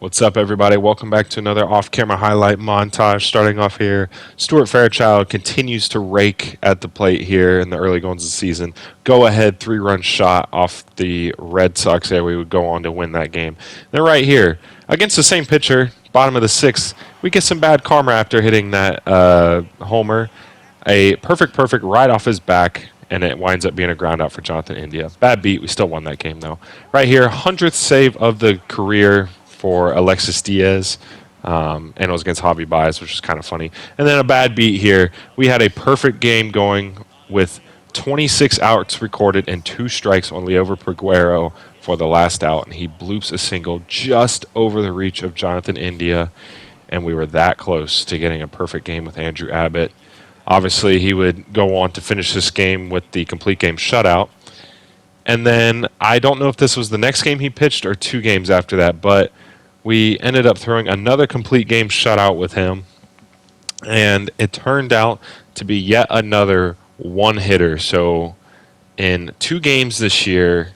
What's up, everybody? Welcome back to another off-camera highlight montage. Starting off here, Stuart Fairchild continues to rake at the plate here in the early goings of the season. Go-ahead three-run shot off the Red Sox. There, we would go on to win that game. Then right here, against the same pitcher, bottom of the sixth, we get some bad karma after hitting that homer. A perfect right off his back, and it winds up being a ground out for Jonathan India. Bad beat. We still won that game, though. Right here, 100th save of the career for Alexis Diaz. And it was against Javi Baez, which is kind of funny. And then a bad beat here. We had a perfect game going with 26 outs recorded and 2 strikes on Liover Peguero for the last out, and he bloops a single just over the reach of Jonathan India, and we were that close to getting a perfect game with Andrew Abbott. Obviously, he would go on to finish this game with the complete game shutout. And then I don't know if this was the next game he pitched or 2 games after that, but we ended up throwing another complete game shutout with him. And it turned out to be yet another one hitter. So in 2 games this year,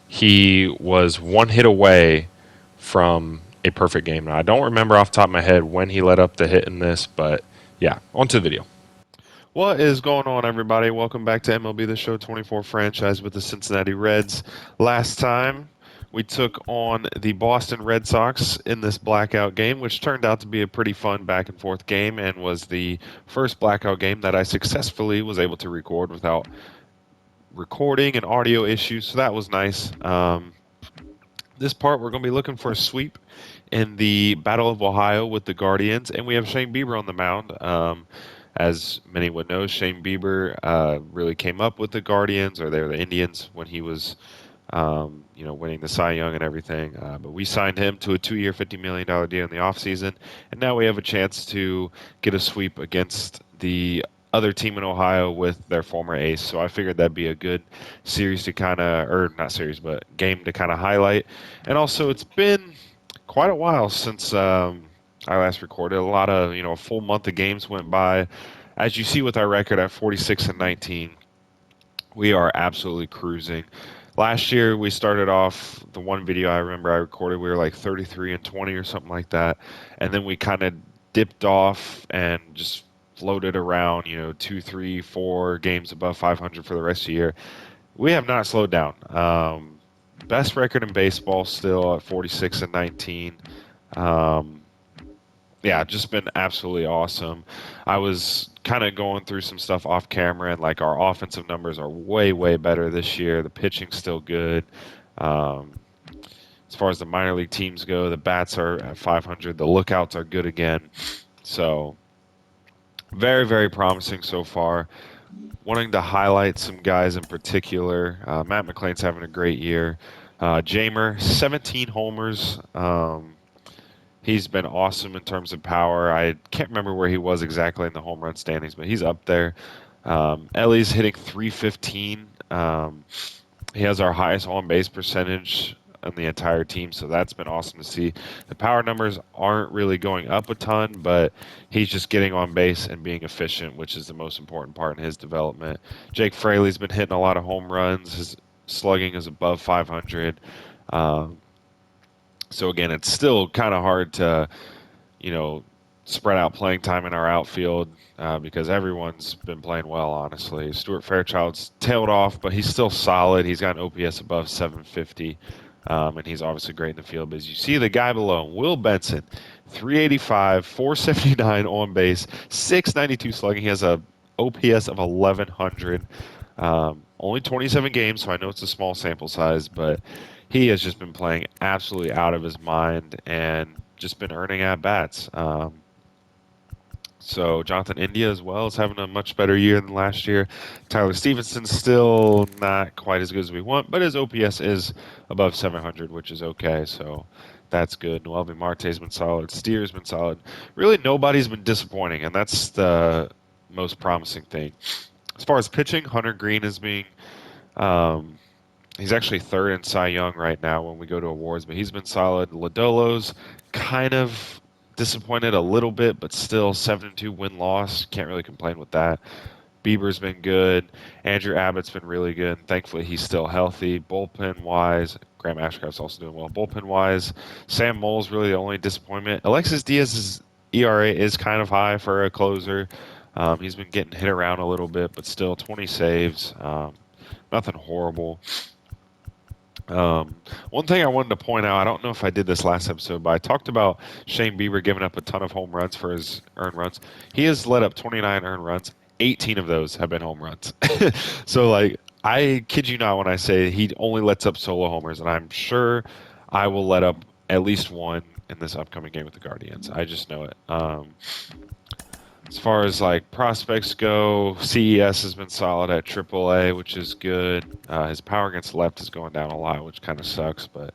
he was one hit away from a perfect game. Now, I don't remember off the top of my head when he let up the hit in this, but yeah, on to the video. What is going on, everybody? Welcome back to MLB The Show 24 franchise with the Cincinnati Reds. Last time, we took on the Boston Red Sox in this blackout game, which turned out to be a pretty fun back-and-forth game and was the first blackout game that I successfully was able to record without recording and audio issues, so that was nice. This part, we're going to be looking for a sweep in the Battle of Ohio with the Guardians, and we have Shane Bieber on the mound. As many would know, Shane Bieber really came up with the Guardians, or they were the Indians, when he was, winning the Cy Young and everything. But we signed him to a 2-year, $50 million deal in the offseason, and now we have a chance to get a sweep against the other team in Ohio with their former ace. So I figured that'd be a good series to kind of, or not series, but game to kind of highlight. And also, it's been quite a while since I last recorded. A lot of, a full month of games went by. As you see with our record at 46-19, we are absolutely cruising. Last year, we started off, the one video I remember I recorded, we were like 33-20 or something like that. And then we kind of dipped off and just floated around, 2, 3, 4 games above 500 for the rest of the year. We have not slowed down. Best record in baseball still at 46-19. Yeah, just been absolutely awesome. I was kind of going through some stuff off camera, and like our offensive numbers are way better this year. The pitching's still good. As far as the minor league teams go, the bats are at 500. The lookouts are good again. So very promising so far. Wanting to highlight some guys in particular. Matt McClain's having a great year. Jamer, 17 homers. He's been awesome in terms of power. I can't remember where he was exactly in the home run standings, but he's up there. Ellie's hitting 315. He has our highest on-base percentage on the entire team, so that's been awesome to see. The power numbers aren't really going up a ton, but he's just getting on base and being efficient, which is the most important part in his development. Jake Fraley's been hitting a lot of home runs. His slugging is above 500. So again, it's still kind of hard to, spread out playing time in our outfield because everyone's been playing well, honestly. Stuart Fairchild's tailed off, but he's still solid. He's got an OPS above 750, and he's obviously great in the field. But as you see the guy below, Will Benson, 385, 479 on base, 692 slugging. He has a OPS of 1100. Only 27 games, so I know it's a small sample size, but he has just been playing absolutely out of his mind and just been earning at-bats. So Jonathan India as well is having a much better year than last year. Tyler Stevenson's still not quite as good as we want, but his OPS is above 700, which is okay, so that's good. Noelvi Marte's been solid. Steer's been solid. Really, nobody's been disappointing, and that's the most promising thing. As far as pitching, Hunter Green is being he's actually third in Cy Young right now when we go to awards, but he's been solid. Lodolo's kind of disappointed a little bit, but still 7-2 win-loss. Can't really complain with that. Bieber's been good. Andrew Abbott's been really good. Thankfully, he's still healthy. Bullpen-wise, Graham Ashcraft's also doing well. Bullpen-wise, Sam Moll's really the only disappointment. Alexis Diaz's ERA is kind of high for a closer. He's been getting hit around a little bit, but still 20 saves. Nothing horrible. One thing I wanted to point out, I don't know if I did this last episode, but I talked about Shane Bieber giving up a ton of home runs for his earned runs. He has let up 29 earned runs. 18 of those have been home runs. So, like, I kid you not when I say he only lets up solo homers, and I'm sure I will let up at least one in this upcoming game with the Guardians. I just know it. As far as like prospects go, CES has been solid at AAA, which is good. His power against left is going down a lot, which kind of sucks, but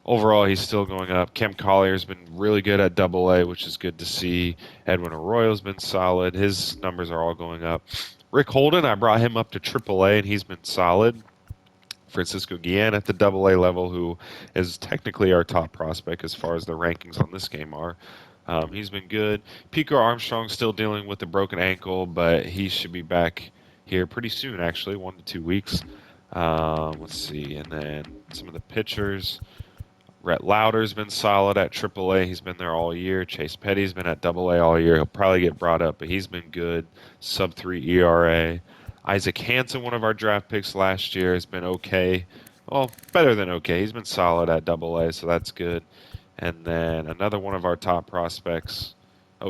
overall he's still going up. Cam Collier's been really good at AA, which is good to see. Edwin Arroyo's been solid. His numbers are all going up. Rick Holden, I brought him up to AAA, and he's been solid. Francisco Guillen at the AA level, who is technically our top prospect as far as the rankings on this game are. He's been good. Pico Armstrong's still dealing with a broken ankle, but he should be back here pretty soon, actually, 1 to 2 weeks. Let's see. And then some of the pitchers. Rhett Lauder's been solid at AAA. He's been there all year. Chase Petty's been at AA all year. He'll probably get brought up, but he's been good. Sub-3 ERA. Isaac Hansen, one of our draft picks last year, has been okay. Well, better than okay. He's been solid at AA, so that's good. And then another one of our top prospects,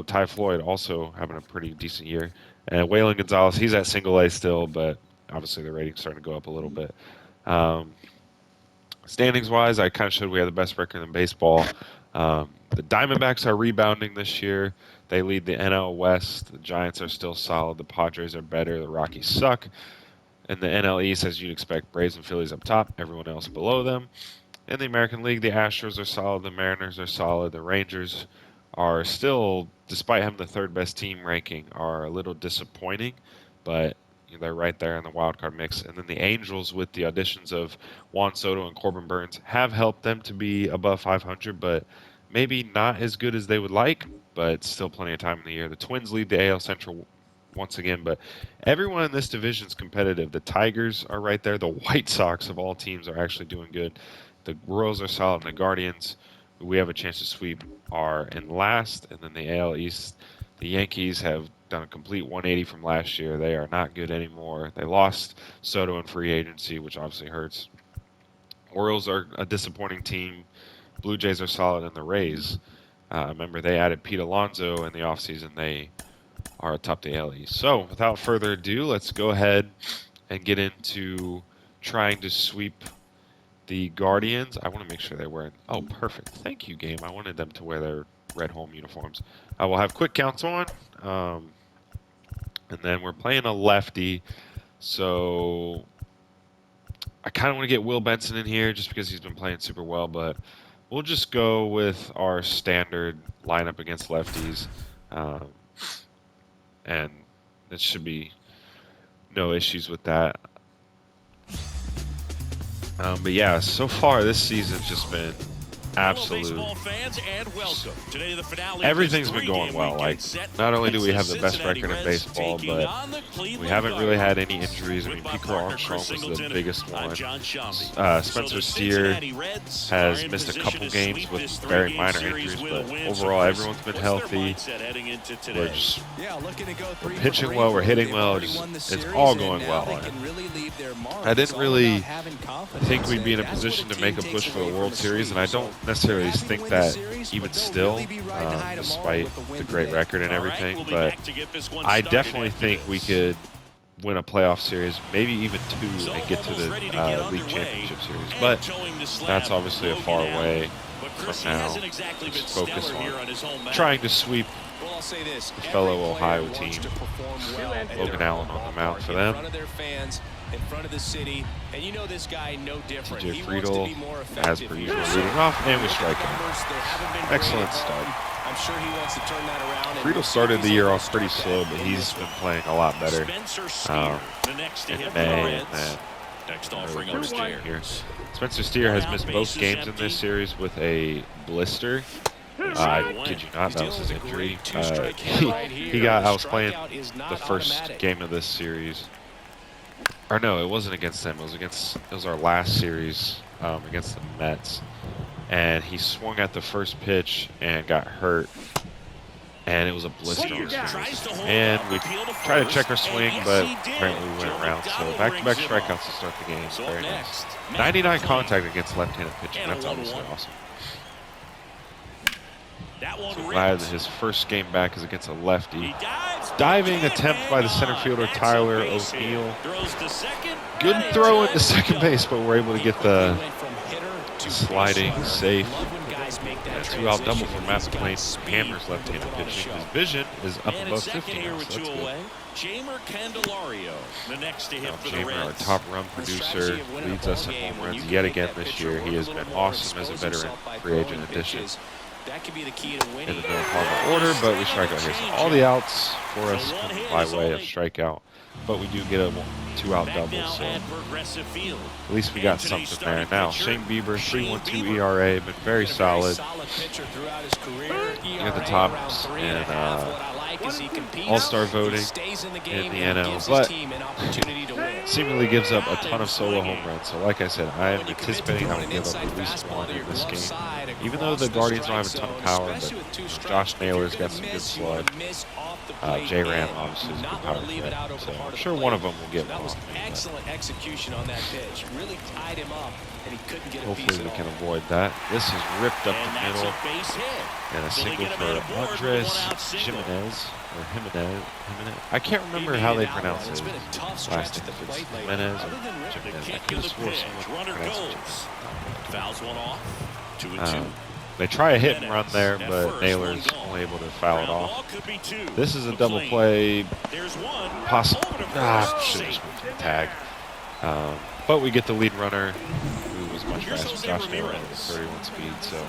Ty Floyd, also having a pretty decent year. And Waylon Gonzalez, he's at single A still, but obviously the rating's starting to go up a little bit. Standings-wise, I kind of showed we have the best record in baseball. The Diamondbacks are rebounding this year. They lead the NL West. The Giants are still solid. The Padres are better. The Rockies suck. In the NL East, as you'd expect, Braves and Phillies up top, everyone else below them. In the American League, the Astros are solid. The Mariners are solid. The Rangers are still, despite having the third best team ranking, are a little disappointing, but they're right there in the wild card mix. And then the Angels, with the additions of Juan Soto and Corbin Burns, have helped them to be above 500, but maybe not as good as they would like, but still plenty of time in the year. The Twins lead the AL Central once again, but everyone in this division is competitive. The Tigers are right there. The White Sox, of all teams, are actually doing good. The Royals are solid, and the Guardians, who we have a chance to sweep, are in last. And then the AL East, the Yankees have done a complete 180 from last year. They are not good anymore. They lost Soto in free agency, which obviously hurts. Orioles are a disappointing team. Blue Jays are solid, and the Rays. Remember, they added Pete Alonso in the offseason. They are atop the AL East. So, without further ado, let's go ahead and get into trying to sweep the Guardians. I want to make sure they're wearing... Oh, perfect. Thank you, game. I wanted them to wear their red home uniforms. I will have quick counts on. And then we're playing a lefty. So I kind of want to get Will Benson in here just because he's been playing super well. But we'll just go with our standard lineup against lefties. And it should be no issues with that. But yeah, so far this season's just been absolute. Everything's been going well. Like, not only do we have the best record in baseball, but we haven't really had any injuries. I mean, Pico Armstrong was the biggest one. Spencer Steer has missed a couple games with very minor injuries, but overall, everyone's been healthy. We're pitching well, we're hitting well. It's all going well. I didn't really think we'd be in a position to make a push for the World Series, and I don't necessarily think that even still, despite the great record and everything, but I definitely think we could win a playoff series, maybe even two, and get to the league championship series. But that's obviously a far way from now. Just focus on trying to sweep the fellow Ohio team. Logan Allen on the mound for them. In front of the city, and you know this guy no different. TJ Friedel, as per usual, leading off, and we strike him. Excellent start. I'm sure he wants to turn that around. Friedel started the year off pretty slow, but he's been playing a lot better in May and then here. Spencer Steer has missed both games in this series with a blister. I kid you not, that was his injury. I was playing the first game of this series. Or no, it wasn't against them. It was our last series against the Mets, and he swung at the first pitch and got hurt, and it was a blister on his fingers. And we tried to check our swing, but apparently we went around. So back-to-back strikeouts to start the game. Very nice. 99 contact against left-handed pitching. That's obviously awesome. So glad that his first game back is against a lefty. Diving attempt by the center fielder Tyler O'Neill. Good throw into second base, but we're able to get the sliding safe. And a 2-out double for Matt McLean. Hammers left-handed pitching. His vision is up above 50 now, so that's good. Jamer, our top run producer, leads us in home runs yet again this year. He has been awesome as a veteran free agent addition. That could be the key to winning. In the middle part of the order, but we strike out here. So all the outs for us come by way of strikeout, but we do get a 2-out double, so at least we got something there. Now, Shane Bieber, 3.12 ERA, been very solid. Near the tops in All-Star voting in the NL, but seemingly gives up a ton of solo home runs. So like I said, I am anticipating I will give up at least one in this game. Even though the Guardians don't have a ton of power, but Josh Naylor's got some good slug. J-Ram obviously is a good power threat, so I'm sure one of them will get one. Excellent execution on that pitch. Really tied him up, and he couldn't get a piece hopefully we can avoid that. This is ripped up the middle, and a single for Andres Jimenez. Or Jimenez. I can't remember how they pronounce his last name. If it's Jimenez or Jimenez. I could have swore someone pronounced it Jimenez. Fouls one off. 2-2. They try a hit and run there, but Naylor's only able to foul it off. This is a double play. Possible. Should have just went for the tag. But we get the lead runner, who was much faster. Josh Naylor with 31 speed, so.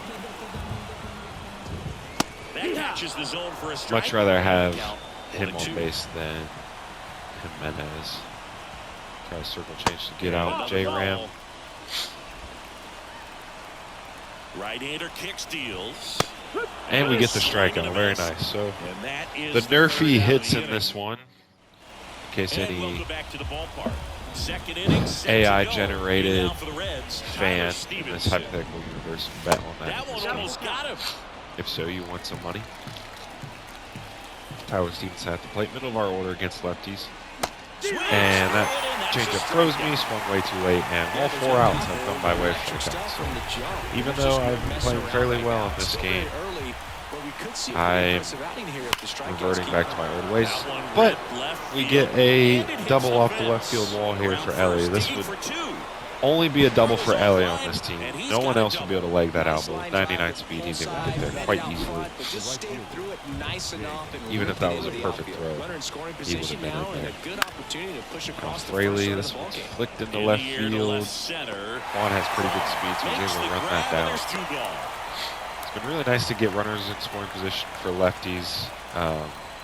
Much rather have him on base than Jimenez. Try to circle change to get out J-Ram. Right-hander kick steals. And we get the strikeout. Very nice. So the Nerfy hits in this one. In case any AI-generated fan in this hypothetical universe bet on that in this game. If so, you want some money. Tyler Stevenson at the plate, middle of our order against lefties. And that changeup froze me, swung way too late, and all 4 outs have come by way of strikeouts. So even though I've been playing fairly well in this game, I'm reverting back to my old ways. But we get a double off the left field wall here for Ellie. This would only be a double for Ellie on this team. No one else would be able to leg that out, but with 99 speed, he's able to get there quite easily. Even if that was a perfect throw, he would have been in there. Fraley, this one's flicked into left field. Juan has pretty good speed, so he's able to run that down. It's been really nice to get runners in scoring position for lefties,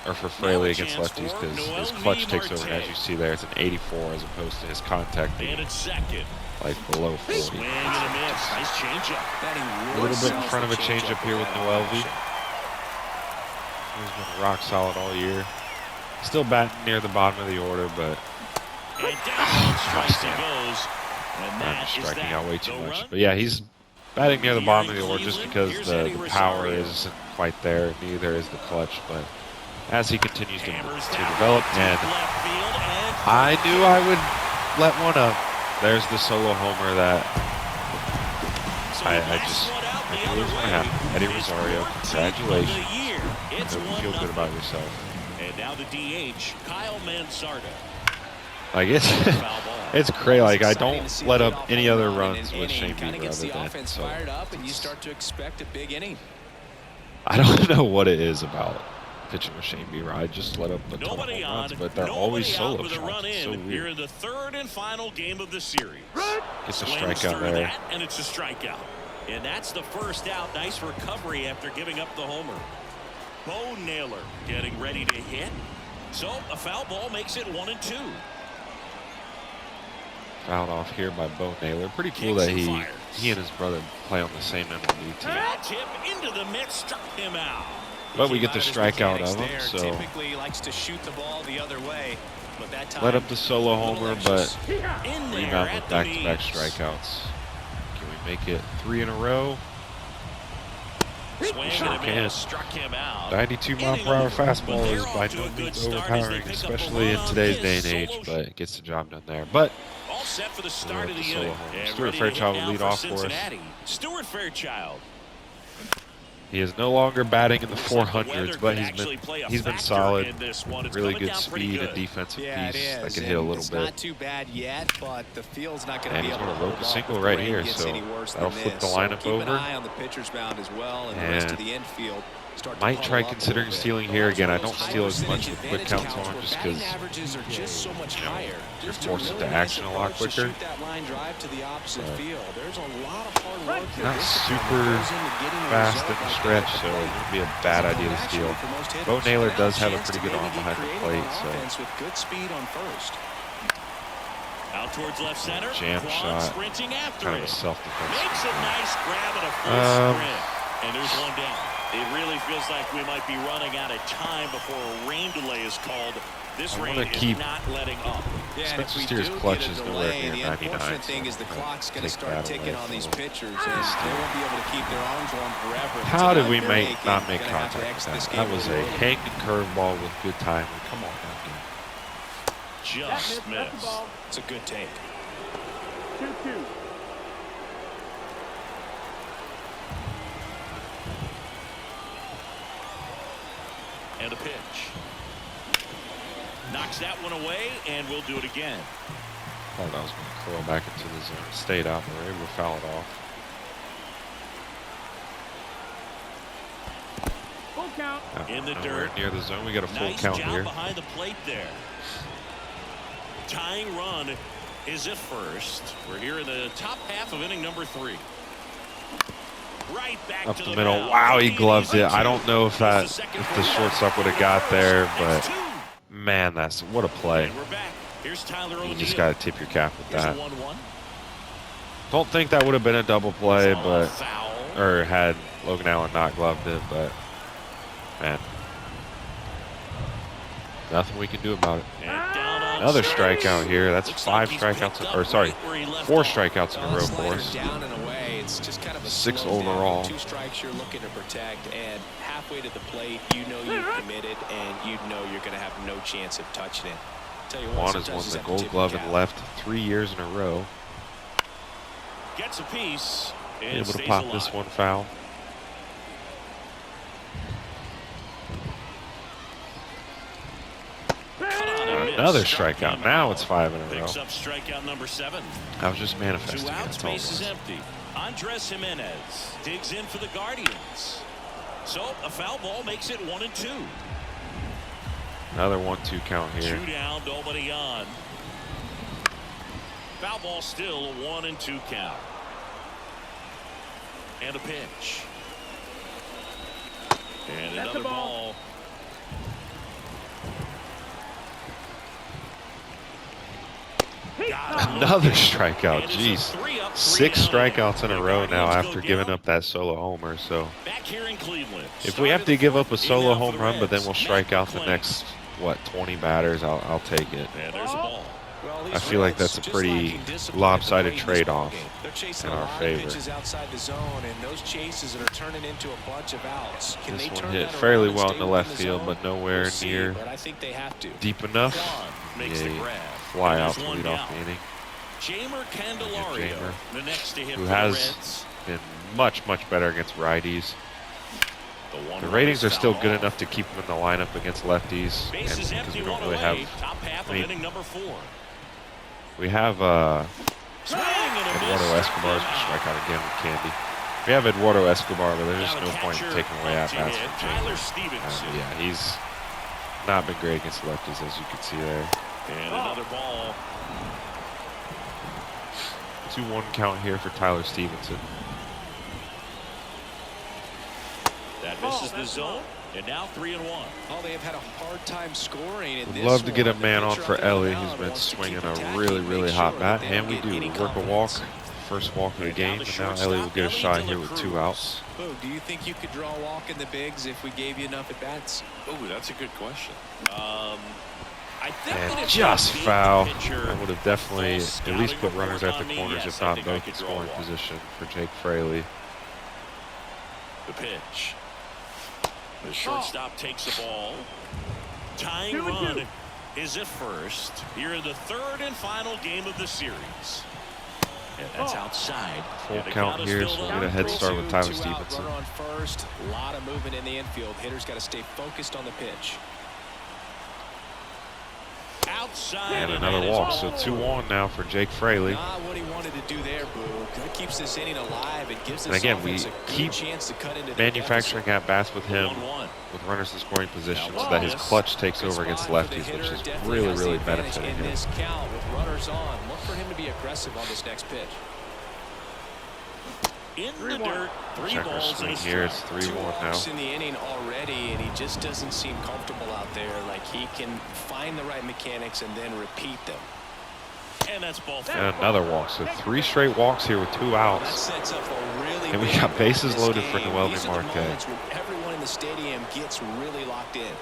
or for Fraley against lefties, because his clutch takes over, and as you see there, it's an 84 as opposed to his contact being like below 40. A little bit in front of a changeup here with Noelvi. He's been rock solid all year. Still batting near the bottom of the order, but I'm striking out way too much. But yeah, he's batting near the bottom of the order just because the power isn't quite there. Neither is the clutch, but as he continues to develop, and I knew I would let one up. There's the solo homer that I knew it was going to happen. Eddie Rosario, congratulations. I hope you feel good about yourself. And now the DH, Kyle Mansarda. Like it's crazy. Like I don't let up any other runs with Shane Bieber other than so. You start to expect a big inning. I don't know what it is about pitching with Shane Bieber. I just let up a ton of home runs, but they're always solo shots. It's so weird. You're in the third and final game of the series. Gets a strikeout there. And it's a strikeout. And that's the first out. Nice recovery after giving up the homer. Bo Naylor getting ready to hit. So a foul ball makes it 1-2. Fouled off here by Bo Naylor. Pretty cool that he and his brother play on the same MLB team. That tip into the mid struck him out. But we get the strikeout of him, so typically likes to shoot the ball the other way, but that time let up the solo homer, but rebound with back-to-back strikeouts. Give make it 3 in a row? Swing Sure and a can. miss, struck him out. 92-mile-per-hour fastball But is they're by off to no a good means start as they overpowering, pick up a especially run in on today's day this and age, solo but it gets the job done there. But all set for the start of the solo inning. home. And Stuart ready to hit Fairchild will now lead for off for us. Cincinnati. Stuart Fairchild. He is no longer batting in the Looks like the 400s, weather but could play a he's been factor solid. in this one. It's Really coming good down pretty speed good. and defensive Yeah, piece it that is. can hit a And little it's bit. not too bad yet, but the field's not going to And be he's able to going to rope hold a off single if the right rain here, gets so any worse that'll than flip the this. lineup Keep an over. eye on the pitcher's mound as well, and the rest of And the infield. might try considering stealing here again. I don't steal as much with quick counts on just because averages are just so much higher. you're forced into action a lot quicker. Shoot that line drive to the opposite field. There's a lot of hard work and Not discipline super that goes into getting a fast result in the like stretch, that. so it wouldn't be a bad idea to steal. Bo Naylor does have a pretty good arm behind the plate, so with good speed on first. Out towards left center. Jam Kwan shot, sprinting after kind of a it. self-defense. Makes a nice grab and a full sprint. And there's one down. It really feels like we might be running out of time before a rain delay is called. This rain is not letting up. Yeah, and if Spencer we Steer's do clutch get a is nowhere delay, near the 99, unfortunate thing so is the I'm clock's going to take start that ticking away on these from pitchers, and they won't be able to keep their arms warm forever. How did we Tonight, they're not make gonna have to contact exit with this that? game That was with a road. hanging curveball with good timing. Come on, man. Just missed. It's a good take. 2-2. And a pitch. Knocks that one away, and we'll do it again. Thought I was going to curl back into the zone. Stayed out, but we're able to foul it off. Full count. In the Nowhere dirt. near the zone. We got a full Nice count job here. behind the plate there. Tying run is at first. We're here in the top half of inning number 3. Right back Up to the the middle. mound. Wow, he Lead gloved is it. I don't know if the second the for shortstop would have got there, but man, what a play. And we're back. Here's Tyler You O'Neill. just got to tip your cap with Here's that. a 1-1. Don't think that would have been a double play, It's all but foul. or had Logan Allen not gloved it, but man, nothing we can do about it. And down on Another strikes. strikeout here. That's Looks 5 like he's strikeouts, picked up or sorry, right where he left 4 off. strikeouts in a row for us. Down and away. It's just kind of a Six slow down. overall. 2 strikes you're looking to protect, and halfway to the plate, you know you've committed, and you know you're going to have no chance of touching it. Tell you what, Juan has sometimes won you the have to Gold tip Glove your and cap. left 3 years in a row. Gets a piece. And Able to stays pop alive. this one foul. Cut on and miss. Another Struck strikeout. him Now out. it's 5 in a row. Picks up strikeout number 7. I was just manifesting. 2 it, outs, that's all it base is was. empty. Andres Jimenez digs in for the Guardians. So a foul ball makes it 1-2. Another 1-2 count here. 2 down, nobody on. Foul ball still a 1-2 count. And a pitch. And That's another the ball. ball. Got him. Another strikeout. And it's a Jeez. 3-up, 6 3-down. strikeouts in a The row now Guardians after go giving down. up that solo homer. So Back here in Cleveland. if we have to give up a solo home run, but then we'll strike Matt out the McClain. next, 20 batters, I'll take it. And there's a ball. Well, I these feel like Reds that's a just pretty lacking discipline lopsided at the plate in this trade-off ballgame. They're chasing in a our lot favor. of pitches outside the zone, and those chases are turning into a bunch of outs. Can This they one turn hit that fairly around and well stay in the within left the field, zone? but nowhere We'll see, near but I think they have to. deep enough. Kwan makes Yeah, the grab. fly And out there's to one lead off down. the inning. Jamer Candelario, Jamer, the next to hit who for the has Reds. been much better against righties. The The ratings are still foul good off. enough to keep him in the lineup against lefties, Base is and because empty, we don't one really away. have. Top half I mean, of inning number 4. We have Swing and a Eduardo miss. Escobar's Struck him out. strike out again with Candy. We have Eduardo Escobar, but there's just Now no the point in catcher taking away up at to bats hit, from Tyler Jamer. Stevenson. Yeah, he's not been great against lefties, as you can see there. And another ball. 2-1 count here for Tyler Stevenson. That misses the zone. And now 3-1. Oh, they have had a hard time scoring in Would this love to get a one. The man on pitcher for up on the Ellie, mound who's been wants to keep swinging a attacking, really make hot sure bat, that they and don't we get any do work a walk. confidence. First walk of the And game, down the and now Ellie will shortstop, get a Ellie shot De La here with Cruz. 2 outs. Boo, do you think you could draw a walk in the bigs if we gave you enough at bats? Oh, that's a good question. I think And that if just they gave foul. the pitcher That would have definitely a false at least put scouting runners report at on the me, corners, yes, if I not think I both could in draw scoring one. position for Jake Fraley. The pitch. The shortstop takes the ball. Tying 2-2. run is at first. Here in the third and final game of the series. And that's outside. Full And the count is here, filled so we'll up. get a head start with Tyler Two out, Stevenson. runner on first. A lot of movement in the infield. Hitter's got to stay focused on the pitch. Outside. And that another is walk, ball. so 2-on now for Jake Fraley. Not what he wanted to do there, Boo. That keeps this inning alive. It gives And this again, we offense a good keep chance to cut into the manufacturing at bats with him 1-1. with runners in scoring position so Now, that his Wallace. clutch takes Good over against spot for the lefties, which hitter. is Definitely really, has the really advantage benefiting in him. this count with runners on. Look for him to be aggressive on this next pitch. In the 3-1. dirt. 3 Check our balls swing and a here. It's strike. 2 3-1 now. walks in the inning already, and he just doesn't seem comfortable out there. Like he can find the right mechanics and then repeat them. And that's ball four. And another walk, so 3 straight walks here with 2 That outs. sets up a really And we big got bases this loaded for game. Noelvi These are the Marte. moments when everyone in the stadium gets really locked in.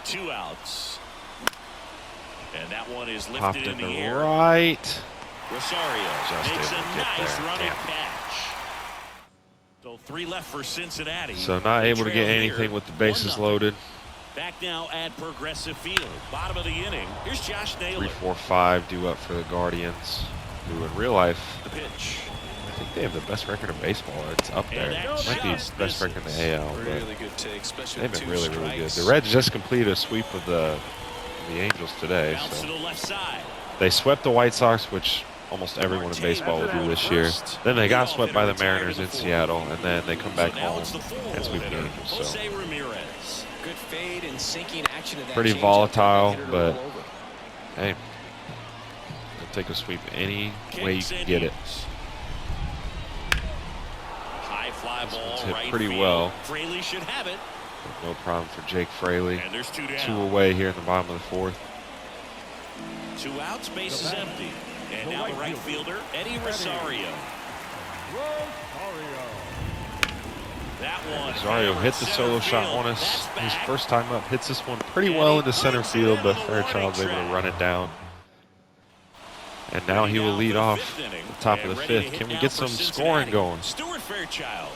2 outs. And that one is lifted Popped in in the the air. right. Rosario Just makes a able to get nice there. running Damn. catch. So 3 left for Cincinnati. So not They able to trail get here, anything with the bases 1-0. loaded. Back now at Progressive Field. Bottom of the inning. Here's Josh Naylor. 3-4-5 due up for the Guardians, who in real life, The pitch. I think they have the best record in baseball. It's up there. And that Might be just best record in the AL, but Really good take, especially they've with been 2 really, really good. strikes. The Reds just completed a sweep of the Angels today, Bounce to so the left side. they swept the White Sox, which almost everyone in baseball will do this year. Then they got swept by the Mariners in Seattle, and then they come back So now home it's the full and sweep the hitter, Angels. So Jose Ramirez. Good fade and sinking action of that Pretty changeup. volatile, Hitter to but roll over. hey, they'll take a sweep any way you Kicks can and get it. deals. High fly This ball one's hit right pretty field. well. Fraley should have it. No problem for Jake Fraley. And there's 2 down. 2 away here in the bottom of the 4th. 2 outs, base is empty. And now the right fielder, Eddie Rosario. That one. Rosario hit the solo shot on us. His first time up, hits this one pretty well into center field, but Fairchild's able to run it down. And now he will lead off the top of the 5th. Can we get some scoring going? Stuart Fairchild.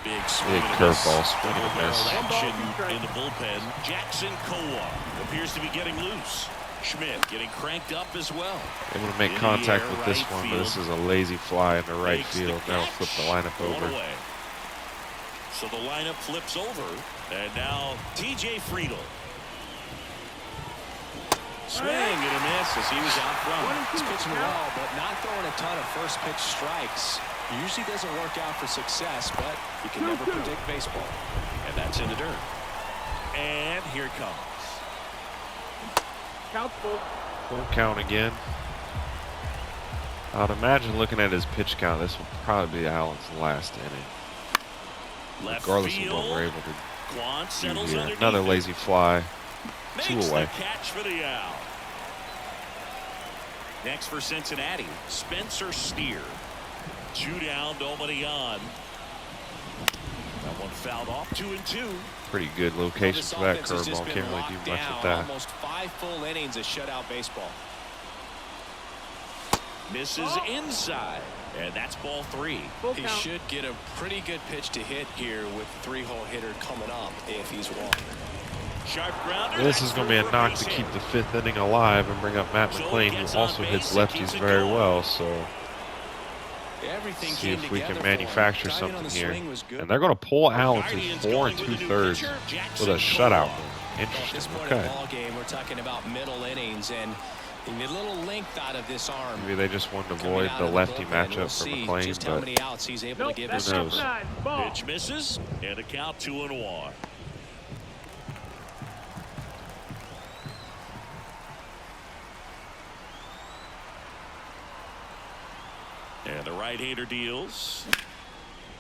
Big Big curveball, swing and a miss. Action in the bullpen. Jackson Kowar appears to be getting loose. Schmidt getting cranked up as well. Able to make contact with this one, but this is a lazy fly in the right Makes the field. That'll catch. flip the lineup One over. away. So the lineup flips over, and now T.J. Friedel. Swing and a miss as he was out front. He's pitching well, but not throwing a ton of first pitch strikes. Usually doesn't work out for success, but you can never predict baseball. And that's in the dirt. And here it comes. Count full. Full count again. I'd imagine looking at his pitch count, this will probably be Allen's last inning, Left regardless of field. what we're able to Quan do settles here. underneath Another it. lazy fly. Makes 2 the away. catch for the out. Next for Cincinnati, Spencer Steer. 2 down, nobody on. That one fouled off. 2-2. Pretty good location for that curveball. Can't really do much with that. Almost 5 full innings of shutout baseball. Misses inside, and that's ball 3. Full He count. should get a pretty good pitch to hit here with 3-hole hitter coming up if he's walking. Sharp grounder. This is going to be a knock to keep the 5th inning alive and bring up Matt McLean, who also hits lefties very well. So Everything see came if we together can for him. manufacture Timing on something the here. swing was good. And they're going to pull Allen to Guardians 4 going with a new 2/3 pitcher, with Jackson a shutout. Kowar. At this Interesting. point in Okay. the ball game, we're talking about middle innings, and you need a little length out of this arm. Maybe they just wanted to coming avoid out the of lefty bullpen. matchup We'll for see McLean, just how but many outs he's able Nope, to give that's this knows? outside. Ball. Pitch misses, and a count 2-1. And the right-hander deals.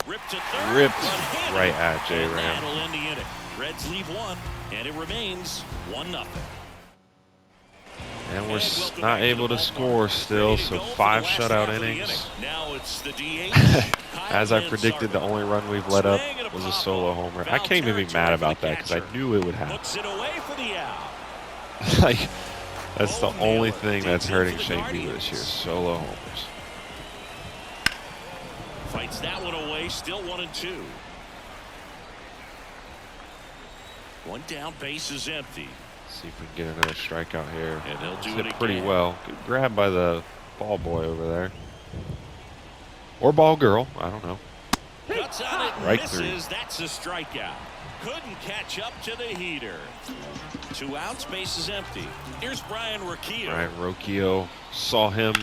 Ripped to third. Ripped One-handed. right at J. And Ram. that'll end the inning. Reds leave 1, and it remains 1-0. And we're not able to score still, so 5 shutout innings. Now it's the DH. As I predicted, the only run we've let up was a solo homer. I can't even be mad about that because I knew it would happen. Puts it away for the out. Like, that's the only thing that's hurting Shane Bieber this year, solo homers. Fights that one away, still 1-2. One down, base is empty. See if we can get another strikeout here. And he'll do hit it pretty again. well. Good grab by the ball boy over there. Or ball girl, I don't know. Cuts on it, Right misses. through. That's a strikeout. Couldn't catch up to the heater. 2 outs, base is empty. Here's Brian Rocchio. Brian Rocchio, saw him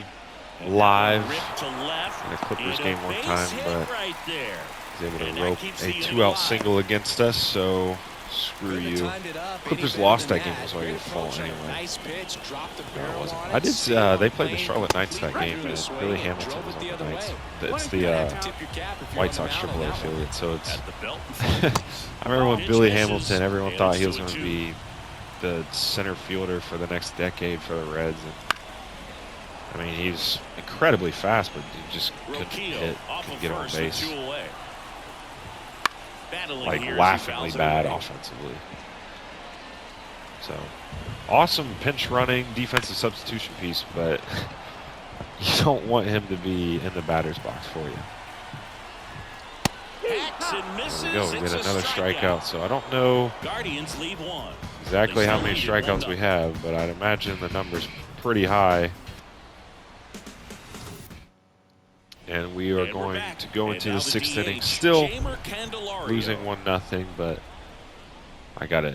live Ripped to left. in a Clippers And game one base time, hit but right there. was able And to that rope keeps a the inning 2-out alive. single against us, so screw you. Clippers lost that game, was all your fault anyway. Nice pitch, dropped the No, it barrel wasn't. on I it. did. They played the Charlotte Knights that game, and Billy Hamilton was on the Knights. It's the White Sox AAA affiliate, so it's. At the belt in front. I remember when Pitch Billy misses, Hamilton, everyone and thought it's he was going 2-2. to be the center fielder for the next decade for the Reds. And, I mean, he's incredibly fast, but he just couldn't Rocchio off couldn't of get on first base. and 2 away. Battling Like here as he laughingly fouls it bad away. offensively. So, awesome pinch running, defensive substitution piece, but you don't want him to be in the batter's box for you. Hacks and misses. There we go. We It's get a another strikeout. So I don't know Guardians leave 1. exactly how many strikeouts we have, but I'd imagine the number's pretty high. And we are And we're going back. to go And into now the 6th DH, inning, still Jamer Candelario. losing 1-0, but I got a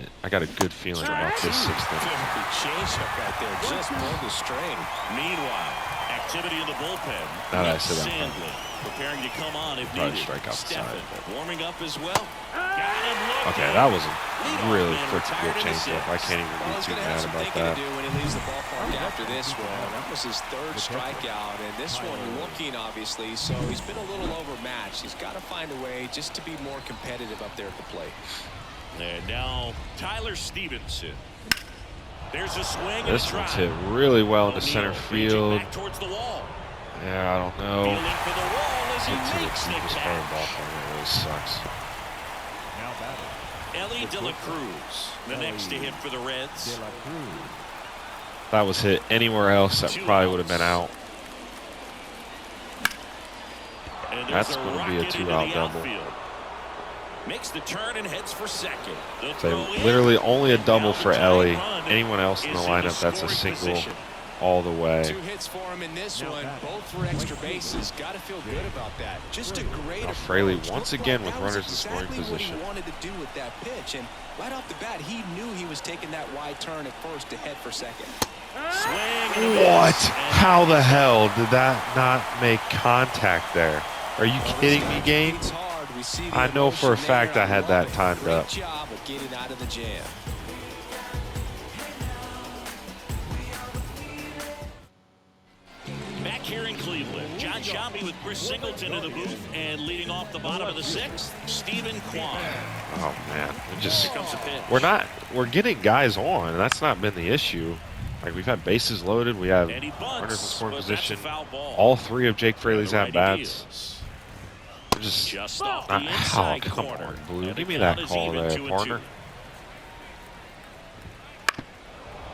good feeling about this 6th inning. Change up right there, just pulled the string. Meanwhile, activity in the bullpen. Now that I said that, Sandlin preparing to come on if Probably needed. strike out the side, Steffen but- warming up as well. Got him looking. Okay, that was a Leadoff really man freaking retired good in the changeup. I 6th. can't even Well, be he's too going to have mad some about thinking that. to do when he leaves the ballpark after this one. That was his 3rd strikeout, and this one looking, obviously, so he's been a little overmatched. He's got to find a way just to be more competitive up there at the plate. And now Tyler Stevenson. There's a swing and a This drive. one's hit really well into O'Neal center reaching field. back towards the wall. Yeah, I don't know. Feeling for the wall as he It's to the makes the deepest part of the catch. ballpark. It really sucks. Ellie De La Cruz, the next to hit for the Reds. If that was hit anywhere else, that probably would have been out. And That's there's gonna be a rocket into 2-out the double. outfield. Makes the turn and heads for second. The So throw in. literally only a double Now the for tying Ellie. run Anyone else in the is lineup, that's a scoring single position. all the way. 2 hits for him in this one, both for extra bases. Got to feel good about that. Just a great Now approach. Fraley once Looked again like with that was runners in scoring exactly position. What he wanted to do with that pitch, and right off the bat, he knew he was taking that wide turn at first to head for second. Swing and a What? miss. And How the hell did that not make contact there? Are you kidding me, game? It's hard. We see the I know for a emotion fact there. I had love that it. timed Great up. job of getting out of the jam. Back here in Cleveland, John Shelby with Chris Singleton in the booth, and leading off the bottom of the 6th, Stephen Kwan. Oh man, it just Here comes the pitch. we're getting guys on. That's not been the issue. Like we've had bases loaded, we have And he bunts, runners in scoring but that's a position. foul ball. All 3 of Jake Fraley's The at righty bats. deals. We're just Off the oh, inside come corner. on, Blue. And Give the me that count is call even, there, 2-2. partner.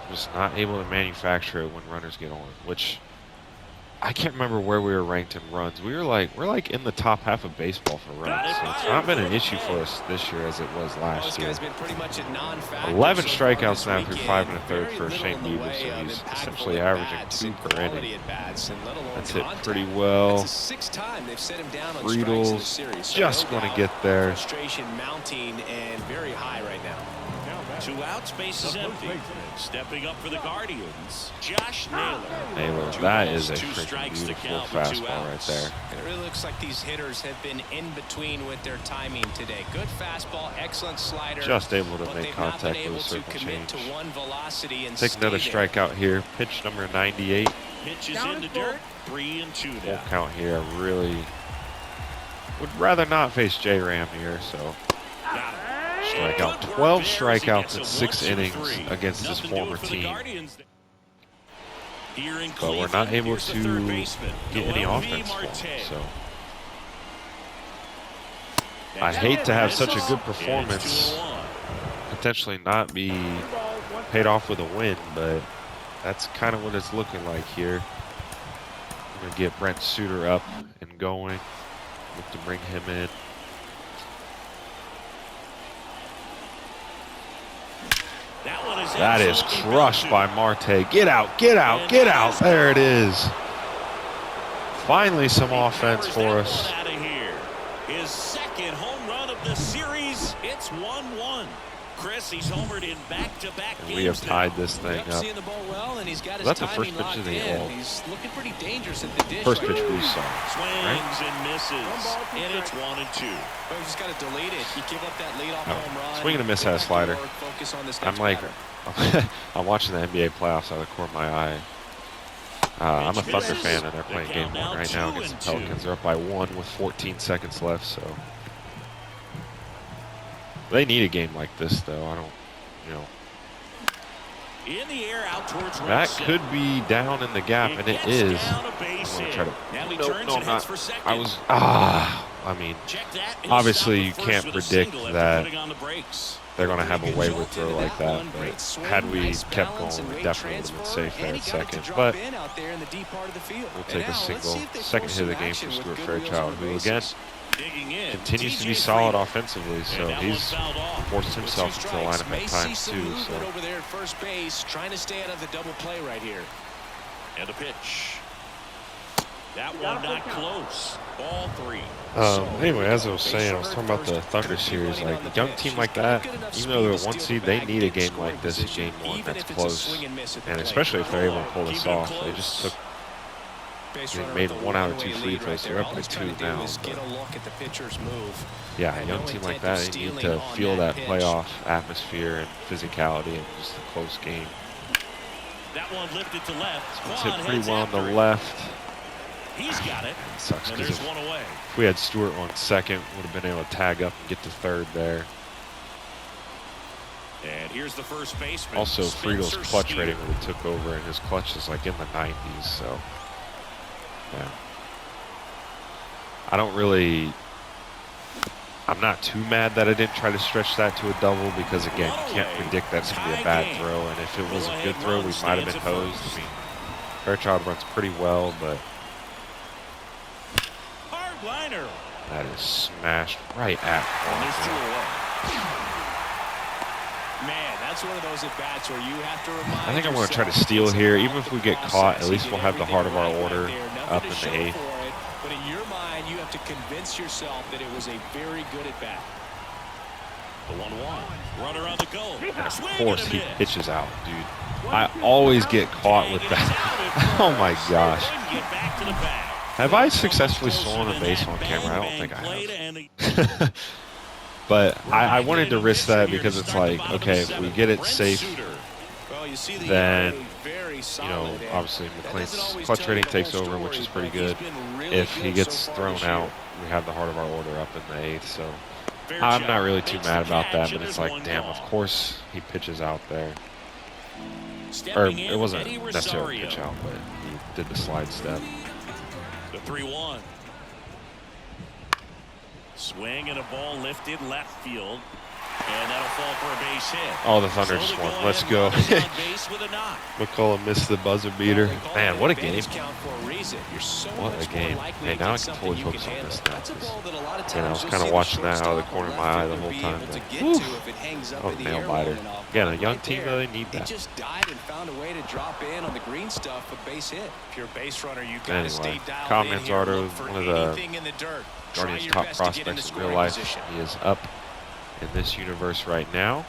Just not able to manufacture it when runners get on, which I can't remember where we were ranked in runs. We're like in the top half of baseball for runs. So it's not been an issue for us this year as it was This last year. guy's been pretty much a non-factor 11 so far strikeouts this now through weekend. 5 1/3 Very for little Shane in the Bieber, way so of he's impactful essentially at-bats averaging 2 and per quality inning. at-bats, and let alone That's hit contact. pretty well. That's the 6th time they've set him down on strikes in the Friedl's series. So just no going to doubt, get there. Frustration mounting and very high right now. 2 outs, base is empty. Stepping up for the Guardians, Josh Naylor. Naylor, 2 that balls, is a 2 freaking strikes to beautiful count with 2 fastball right outs. there. It really looks like these hitters have been in between with their timing today. Good fastball, excellent slider. Just able to but make they've not been contact able with a to circle commit change. to one velocity and Take another stay there. strikeout here. Pitch number 98. Pitch is in the dirt, 3-2 Full now. count here. I really would rather not face J-Ram here, so Got it. strikeout. Good work 12 there as he strikeouts gets in a 6 innings 1-2-3. against this Nothing doing former for the team. Guardians. Here in but Cleveland, we're not able here's the third to baseman, get any Noel offense for Marte. him. So I hate to have such a good performance potentially not be paid off with a win, but that's kind of what it's looking like here. I'm going to get Brent Suter up and going. Look to bring him in. That is crushed by Marte. Get out, get out, get out. There it is. Finally some offense for us. His second home run of the series. It's 1-1. Chris, he's homered in back-to-back games. We have tied this thing up. Seeing the ball well, and he's got Was his that the first pitch of the in. He's looking pretty dangerous at the dish. First pitch we saw. Swings and misses, and it's 1-2. Well, you just got to delete it. You give up that leadoff home run. Swing and a miss had a slider. Focus on this I'm like, I'm watching the NBA playoffs out of the corner of my eye. I'm a Thunder fan, and they're playing game 1 right now against the Pelicans. They're up by 1 with 14 seconds left, so they need a game like this, though. I don't, you know. In the air out towards That could be down in the gap, and it is. I'm going to try to. No, I'm not. I was. I mean, obviously you can't predict that they're going to have a wayward throw like that. But had we kept going, we definitely would have been safe there at second. But we'll take a second hit of the game for Stuart Fairchild, who again continues to be solid offensively. So he's forced himself into the lineup at times too. So over there at first base, trying to stay out of the double play right here. And a pitch. That one not close. Ball 3. Anyway, as I was saying, I was talking about the Thunder series. Like a young team like that, even though they're 1 seed, they need a game like this in game 1 that's close. And especially if they're able to pull this off. They just took. They made 1 out of 2 free throws. They're up by 2 now. Yeah, a young team like that, they need to feel that playoff atmosphere and physicality and just a close game. That one lifted to left. It's hit pretty well on the left. He's got it. It sucks because if we had Stewart on second, would have been able to tag up and get to third there. And here's the first baseman. Also, Friedel's clutch rating really took over, and his clutch is like in the 90s. So, yeah. I don't really. I'm not too mad that I didn't try to stretch that to a double because, again, you can't predict that's going to be a bad throw. And if it was a good throw, we might have been hosed. I mean, Fairchild runs pretty well, but that is smashed right at Man, that's one of those at-bats where you have to remind I think I'm going to try to steal here. Even if we get caught, at least we'll have the heart of our order up in the 8th. But in your mind, you have to convince yourself that it was a very good at-bat. The 1-1. Runner on the go. And of course, he pitches out, dude. I always get caught with that. Oh, my gosh. Have I successfully stolen a base on camera? I don't think I have. But I wanted to risk that because it's like, okay, if we get it safe, then, you know, obviously McLean's clutch rating takes over, which is pretty good. If he gets thrown out, we have the heart of our order up in the 8th. So I'm not really too mad about that, but it's like, damn, of course he pitches out there. Or it wasn't necessarily a pitch out, but he did the slide step. The 3-1. Swing and a ball lifted left field. And that'll fall for a base hit. Oh, the Thunder just won. Let's go. McCullough missed the buzzer beater. Man, what a game. What a game. Hey, now I can fully focus on this now. I was kind of watching that out of the corner of my eye the whole time. Oh, nail biter. Again, a young team, though, they need that. Just died and found a way to drop in on the green stuff a base hit. If you're a base runner, you got to stay dialed Kyle in Manzardo, for one of the anything in the dirt. Guardians' top prospects in real life. He is up in this universe right now.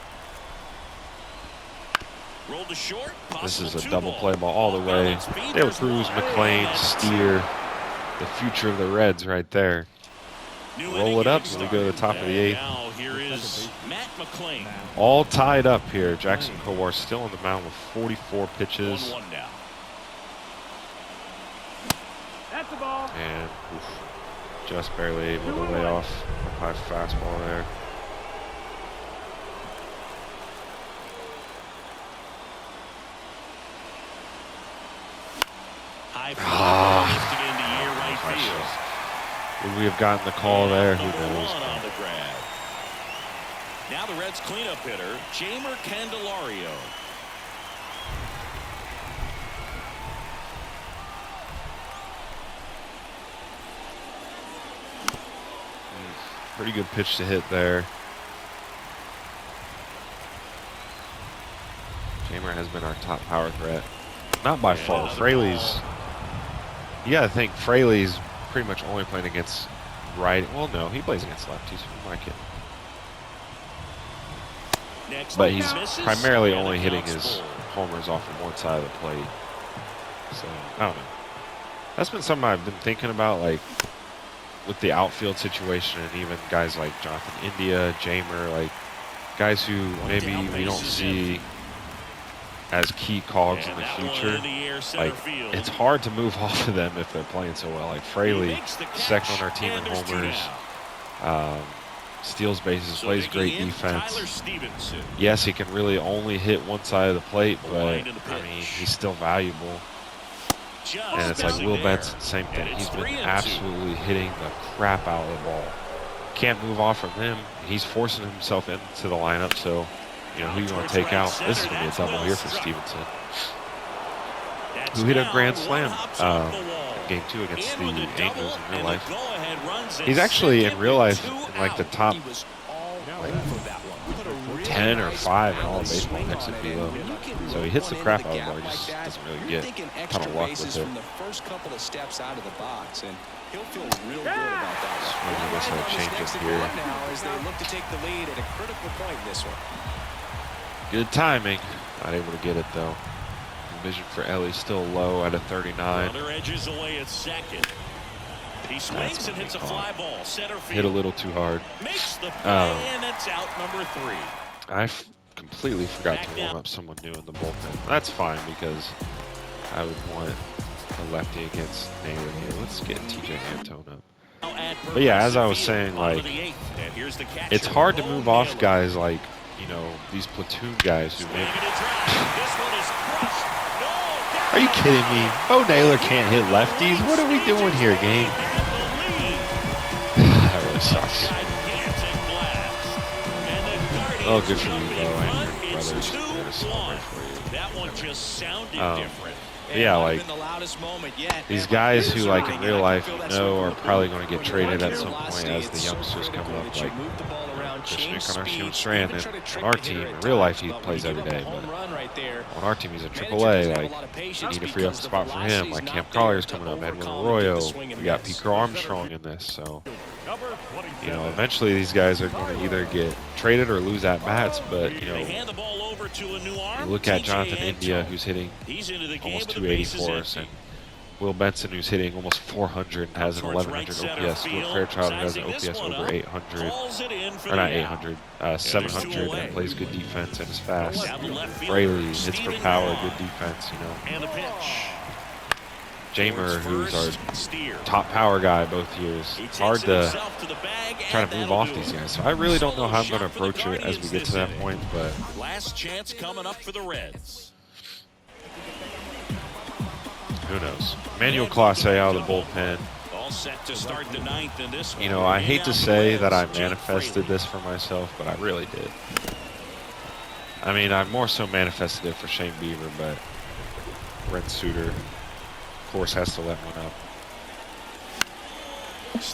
This is a double play ball all the way. De La Cruz, McLean, Steer, the future of the Reds right there. Roll it up and we go to the top of the 8th. All tied up here. Jackson Kowar still on the mound with 44 pitches. And just barely able to lay off a high fastball there. High fly lifted into near right field. Would we have gotten the call there? Who Number knows? 1 on the grab. Now the Reds cleanup hitter, Jamer Candelario. Pretty good pitch to hit there. Jamer has been our top power threat. Not by fault. Fraley's. You got to think Fraley's pretty much only playing against right. Well, no, he plays against lefties. Who am I kidding? But he's primarily only hitting his homers off of one side of the plate. So, I don't know. That's been something I've been thinking about, like, with the outfield situation, and even guys like Jonathan India, Jamer, like, guys who maybe we don't see as key cogs in the future. Like, it's hard to move off of them if they're playing so well. Like, Fraley, second on our team in homers. Steals bases, plays great defense. Yes, he can really only hit one side of the plate, but I mean, he's still valuable. And it's like Will Benson, same thing. He's been absolutely hitting the crap out of the ball. Can't move off from him. He's forcing himself into the lineup, so you know who you want to take out. This is going to be a double here for Stevenson, who hit a grand slam in Game 2 against the Angels in real life. He's actually in real life in like the top like 10 or 5 in all of baseball exit velo. So he hits the crap out of the ball. He just doesn't really get a ton of luck with it. From the first couple of steps out of the box, and he'll feel real good about that. I guess I'll change it here. Now as they look to take the lead at a critical point in this one. Good timing. Not able to get it though. Vision for Ellie still low at a 39. Runner edges away at second. He swings and hits a fly ball. Center field. Hit a little too hard. Makes the play, and it's out number 3. I completely forgot to warm up someone new in the bullpen. That's fine because I would want a lefty against Naylor here. Let's get TJ Antone up. But yeah, as I was saying, like, it's hard to move off guys like, you know, these platoon guys who make. Are you kidding me? Bo Naylor can't hit lefties? What are we doing here, game? That really sucks. Oh, good for you, Bo. And your brothers. There to celebrate for you. That one just sounded different. Yeah, like, these guys who, like, in real life, you know, are probably going to get traded at some point as the youngsters come up, like Christian Encarnacion Strand. And on our team, in real life, he plays every day, but on our team, he's a AAA. Like, you need to free up a spot for him. Like, Camp Collier's coming up, Edwin Arroyo. We got Pico Armstrong in this, so, you know, eventually these guys are going to either get traded or lose at bats, but, you know, you look at Jonathan India, who's hitting almost 280 for us, and Will Benson, who's hitting almost 400 and has an 1100 OPS. Stuart Fairchild, who has an OPS over 800, or not 800, 700, and plays good defense and is fast. Fraley hits for power, good defense, you know. Jamer, who's our top power guy both years. It's hard to try to move off these guys. So I really don't know how I'm going to approach it as we get to that point, but last chance coming up for the Reds. Who knows? Manuel Clase out of the bullpen. All set to start the 9th in this one. You know, I hate to say that I manifested this for myself, but I really did. I mean, I more so manifested it for Shane Bieber, but Brent Suter, of course, has to let one up.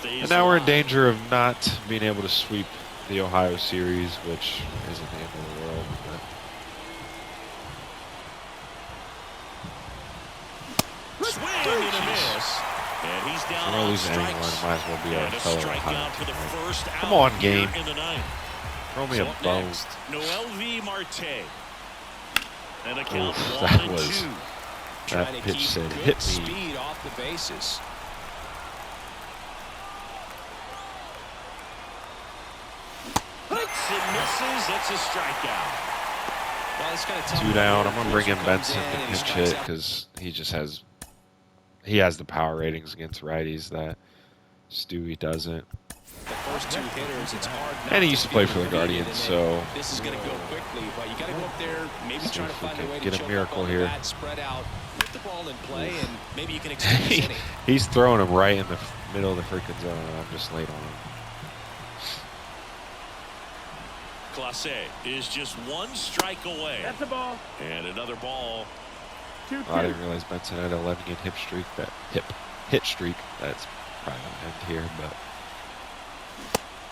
And now we're in danger of not being able to sweep the Ohio series, which isn't the end of the world. But swing and a miss. And he's down. If we're going to lose anyone, it might as well be our fellow Ohio team. Right? Come on, game. Throw me a bone. Noel V. Marte. And a count that was. That pitch said, hit me. Speed off the bases. Hits and misses. That's a strikeout. Well, it's gonna tell 2 down. I'm going to bring in Benson to pinch hit because he just has, he has the power ratings against righties that Stewie doesn't. The first 2 hitters, it's hard. And he used to play for the Guardians, so this is going to go quickly, but you got to go up there, maybe try to find a way to get a miracle here. Spread out the ball in play, and maybe you can extend this inning. He's throwing him right in the middle of the freaking zone. I'm just late on him. Clase is just one strike away. That's a ball. And another ball. 2-2. Oh, I didn't realize Benson had an 11-game hit streak. Hit streak. That's probably going to end here, but.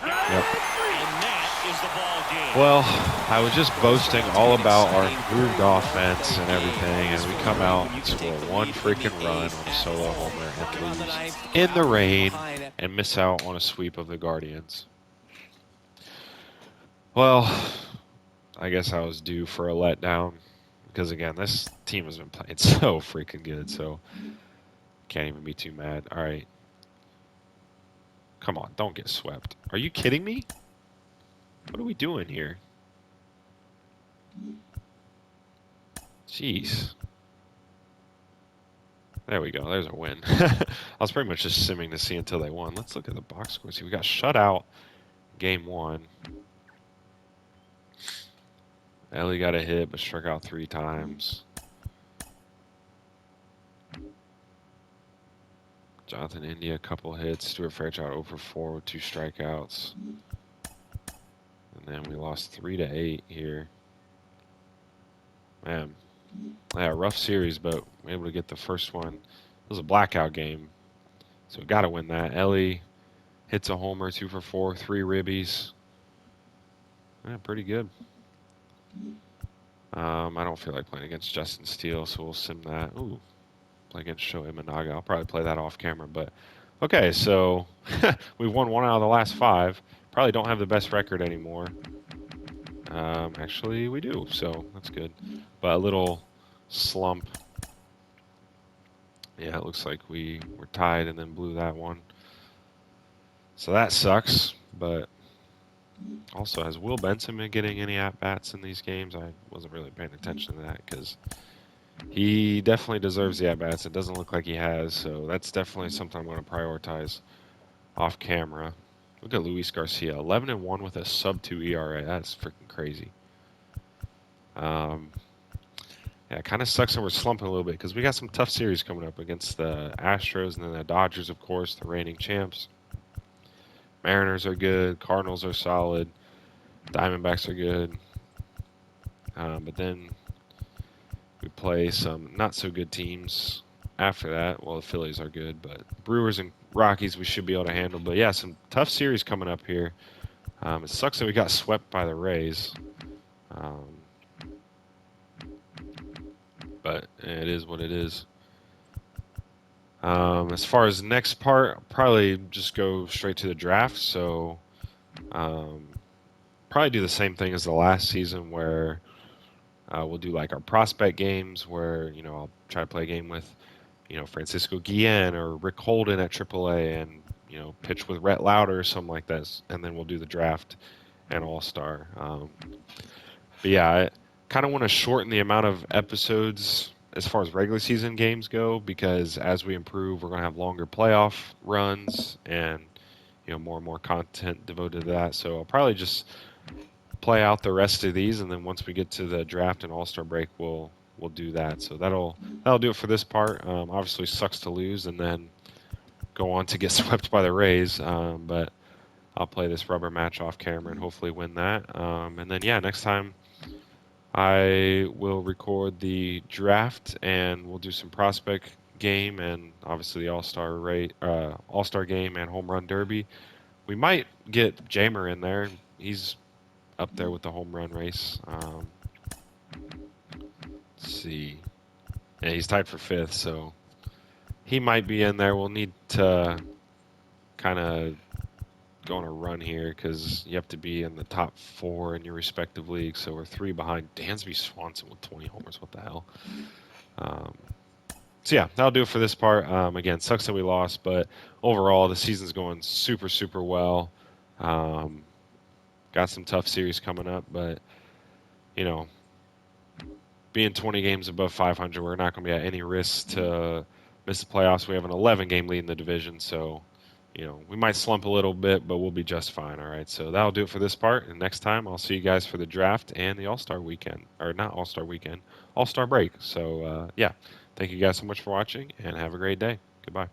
Yep. And that is the ball game. Well, I was just boasting all about our improved offense and everything, and we come out and score one freaking run on a solo homer and lose in the rain and miss out on a sweep of the Guardians. Well, I guess I was due for a letdown because, again, this team has been playing so freaking good, so can't even be too mad. All right. Come on, don't get swept. Are you kidding me? What are we doing here? Jeez. There we go. There's a win. I was pretty much just simming to see until they won. Let's look at the box scores here. We got shut out game 1. Ellie got a hit, but struck out 3 times. Jonathan India, a couple hits. Stuart Fairchild 0 for 4 with 2 strikeouts. And then we lost 3-8 here. Man, yeah, rough series, but we were able to get the first one. It was a blackout game, so we got to win that. Ellie hits a homer, 2 for 4, 3 ribbies. Yeah, pretty good. I don't feel like playing against Justin Steele, so we'll sim that. Ooh, play against Shohei Managa. I'll probably play that off camera, but okay. So we've won 1 out of the last 5. Probably don't have the best record anymore. Actually, we do, so that's good. But a little slump. Yeah, it looks like we were tied and then blew that one. So that sucks, but also, has Will Benson been getting any at-bats in these games? I wasn't really paying attention to that because he definitely deserves the at-bats. It doesn't look like he has, so that's definitely something I'm going to prioritize off camera. Look at Luis Garcia, 11-1 with a sub-2 ERA. That's freaking crazy. Yeah, it kind of sucks that we're slumping a little bit because we got some tough series coming up against the Astros and then the Dodgers, of course, the reigning champs. Mariners are good. Cardinals are solid. Diamondbacks are good. But then we play some not-so-good teams after that. Well, the Phillies are good, but Brewers and Rockies we should be able to handle. But, yeah, some tough series coming up here. It sucks that we got swept by the Rays. But it is what it is. As far as next part, I'll probably just go straight to the draft. So probably do the same thing as the last season where we'll do like our prospect games where, I'll try to play a game with, Francisco Guillen or Rick Holden at AAA and, pitch with Rhett Lauder or something like that. And then we'll do the draft and All-Star. But yeah, I kind of want to shorten the amount of episodes as far as regular season games go, because as we improve, we're going to have longer playoff runs and, more and more content devoted to that. So I'll probably just play out the rest of these, and then once we get to the draft and All-Star break, we'll do that. So that'll do it for this part. Obviously sucks to lose and then go on to get swept by the Rays, but I'll play this rubber match off camera and hopefully win that. And then, yeah, next time I will record the draft and we'll do some prospect game and obviously the All-Star game and home run derby. We might get Jamer in there. He's up there with the home run race. Let's see. Yeah, he's tied for 5th, so he might be in there. We'll need to kind of go on a run here because you have to be in the top 4 in your respective leagues. So we're 3 behind Dansby Swanson with 20 homers. What the hell? So yeah, that'll do it for this part. Again, sucks that we lost, but overall the season's going super, super well. Got some tough series coming up, but being 20 games above 500, we're not going to be at any risk to miss the playoffs. We have an 11-game lead in the division, so we might slump a little bit, but we'll be just fine. All right, so that'll do it for this part. And next time, I'll see you guys for the draft and the All-Star weekend. Or not All-Star weekend, All-Star break. So, yeah, Thank you guys so much for watching, and have a great day. Goodbye.